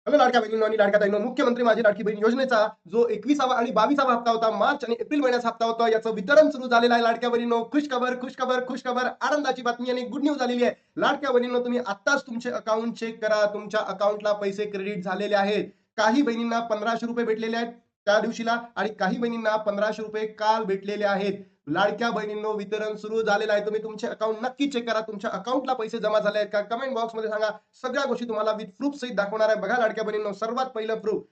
Hello लाडक्या बहिणींनो आणि लाडक्या ताईंनो, मुख्यमंत्री माझी लाडकी बहीण योजनेचा जो 21वा आणि 22वा हप्ता होता, मार्च आणि एप्रिल महिन्याचा हप्ता होता, याचं वितरण सुरू झालेलं आहे. लाडक्या बहिणींनो, खुशखबर खुशखबर खुशखबर, आनंदाची बातमी आणि गुड न्यूज आलेली आहे. लाडक्या बहिणींनो, तुम्ही आत्ताच तुमचे अकाउंट चेक करा. तुमच्या अकाउंटला पैसे क्रेडिट झालेले आहेत. काही बहिणींना ₹1500 भेटलेले आहेत त्या दिवशीला आणि काही बहिणींना ₹1500 काल भेटलेले आहेत. लाडक्या बहिणींनो, वितरण सुरू झालेलं आहे. तुम्ही तुमचे अकाउंट नक्की चेक करा. तुमच्या अकाउंटला पैसे जमा झाले आहेत का? कमेंट बॉक्समध्ये सांगा. सगळ्या गोष्टी तुम्हाला विथ प्रूफ सहित दाखवणार आहे. बघा लाडक्या बहिणींनो, सर्वात पहिलं proof,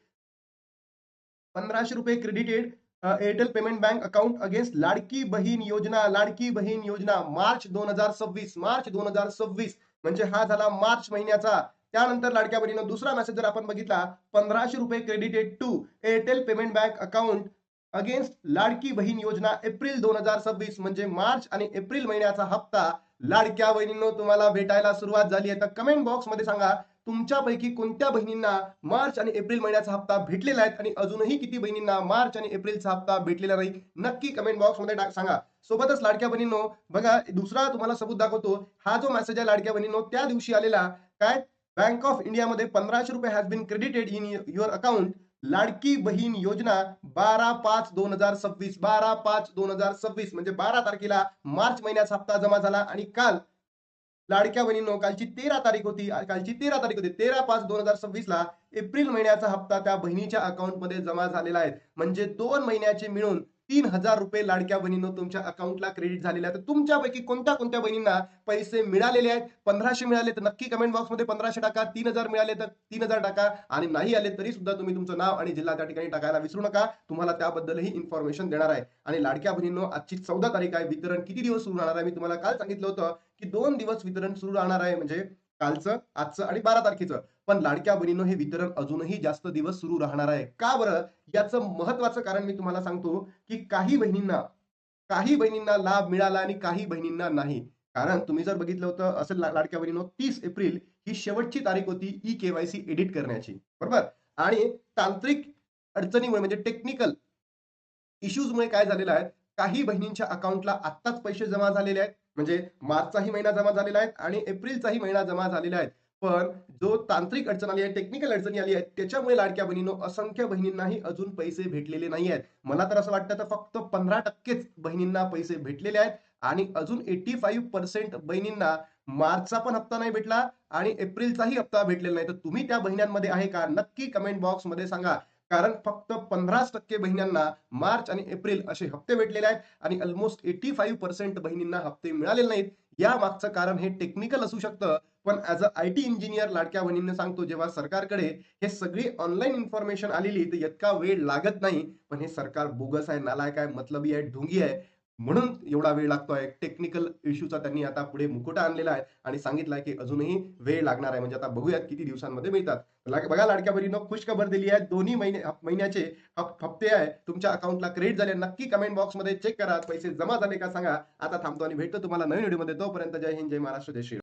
₹1500 credited Airtel payment bank account against लाडकी बहीण योजना. लाडकी बहीण योजना मार्च 2026, मार्च 2026 म्हणजे हा झाला मार्च महिन्याचा. त्यानंतर लाडक्या बहिणीनं दुसरा मेसेज जर आपण बघितला, ₹1500 credited to Airtel payment bank account against लाडकी बहीण योजना एप्रिल 2026 म्हणजे मार्च आणि एप्रिल महिन्याचा हप्ता लाडक्या बहिणींनो तुम्हाला भेटायला सुरुवात झाली आहे. तर कमेंट बॉक्स मध्ये सांगा, तुमच्यापैकी कोणत्या बहिणींना मार्च आणि एप्रिल महिन्याचा हप्ता भेटलेला आहे आणि अजूनही किती बहिणींना मार्च आणि एप्रिलचा हप्ता भेटलेला नाही, नक्की कमेंट बॉक्स मध्ये सांगा. सोबतच लाडक्या बहिणींनो, बघा दुसरा तुम्हाला सबूत दाखवतो. हा जो मेसेज आहे लाडक्या बहिणींनो, त्या दिवशी आलेला काय, बँक ऑफ इंडिया मध्ये ₹1500 has been credited in your account लाडकी बहीण योजना 12/5/2026, 12/5/2026 म्हणजे 12 तारखेला मार्च महिन्याचा हप्ता जमा झाला आणि काल लाडक्या बहिणींनो, कालची 13 तारीख होती. कालची 13 तारीख होती. 13/5/2026 ला एप्रिल महिन्याचा हप्ता त्या बहिणीच्या अकाउंटमध्ये जमा झालेला आहे. म्हणजे 2 महिन्याचे मिळून ₹3000 लाडक्या बहिणींनो तुमच्या अकाउंटला क्रेडिट झालेले आहेत. तर तुमच्यापैकी कोणत्या कोणत्या बहिणींना पैसे मिळालेले आहेत? 1500 मिळाले तर नक्की कमेंट बॉक्समध्ये 1500 टाका. 3000 मिळाले तर 3000 टाका आणि नाही आले तरी सुद्धा तुम्ही तुमचं नाव आणि जिल्हा त्या ठिकाणी टाकायला विसरू नका. तुम्हाला त्याबद्दलही इन्फॉर्मेशन देणार आहे. आणि लाडक्या बहिणींनो, आजची 14 तारीख आहे. वितरण किती दिवस सुरू राहणार आहे? मी तुम्हाला काल सांगितलं होतं की 2 दिवस वितरण सुरू राहणार आहे, म्हणजे कालचं, आजचं आणि 12 तारखेचं. पण लाडक्या बहिणींनो, हे वितरण अजूनही जास्त दिवस सुरू राहणार आहे. का बरं? याचं महत्वाचं कारण मी तुम्हाला सांगतो, की काही बहिणींना लाभ मिळाला आणि काही बहिणींना नाही. कारण तुम्ही जर बघितलं होतं असेल लाडक्या बहिणींनो, 30 एप्रिल ही शेवटची तारीख होती ई-केवायसी एडिट करण्याची. बरोबर? आणि तांत्रिक अडचणीमुळे म्हणजे टेक्निकल इश्यूजमुळे काय झालेलं आहे, काही बहिणींच्या अकाउंटला आत्ताच पैसे जमा झालेले आहेत. म्हणजे मार्चचाही महिना जमा झालेला आहे आणि एप्रिलचाही महिना जमा झालेला आहे. पण जो तांत्रिक अडचण आली आहे, टेक्निकल अडचणी आली आहेत, त्याच्यामुळे लाडक्या बहिणींनो, असंख्य बहिणींनाही अजून पैसे भेटलेले नाही आहेत. मला तर असं वाटतं तर फक्त 15%च बहिणींना पैसे भेटलेले आहेत आणि अजून 85% बहिणींना मार्चचा पण हप्ता नाही भेटला आणि एप्रिलचाही हप्ता भेटलेला नाही. तर तुम्ही त्या बहिण्यांमध्ये आहे का? नक्की कमेंट बॉक्समध्ये सांगा. कारण फक्त 15% बहिणींना मार्च आणि एप्रिल असे हप्ते भेटलेले आहेत आणि ऑलमोस्ट 85% बहिणींना हप्ते मिळालेले नाहीत. या मागचं कारण हे टेक्निकल असू शकतं. पण ऍज अ आयटी इंजिनियर लाडक्या बहिणींना सांगतो, जेव्हा सरकारकडे हे सगळी ऑनलाईन इन्फॉर्मेशन आलेली तर इतका वेळ लागत नाही. पण हे सरकार बोगस आहे, नालायक आहे, मतलबी आहे, ढोंगी आहे. म्हणून एवढा वेळ लागतोय. टेक्निकल इश्यूचा त्यांनी आता पुढे मुखोटा आणलेला आहे आणि सांगितलंय की अजूनही वेळ लागणार आहे. म्हणजे आता बघूयात किती दिवसांमध्ये मिळतात. बघा लाडक्या बहिणींनो, खुश खबर दिली आहे. दोन्ही महिन्याचे हप्ते आहे तुमच्या अकाउंटला क्रेडिट झाले. नक्की कमेंट बॉक्समध्ये चेक करा. पैसे जमा झाले का सांगा. आता थांबतो आणि भेटतो तुम्हाला नवीन व्हिडिओमध्ये. तोपर्यंत जय हिंद, जय महाराष्ट्र, जय श्रीराम.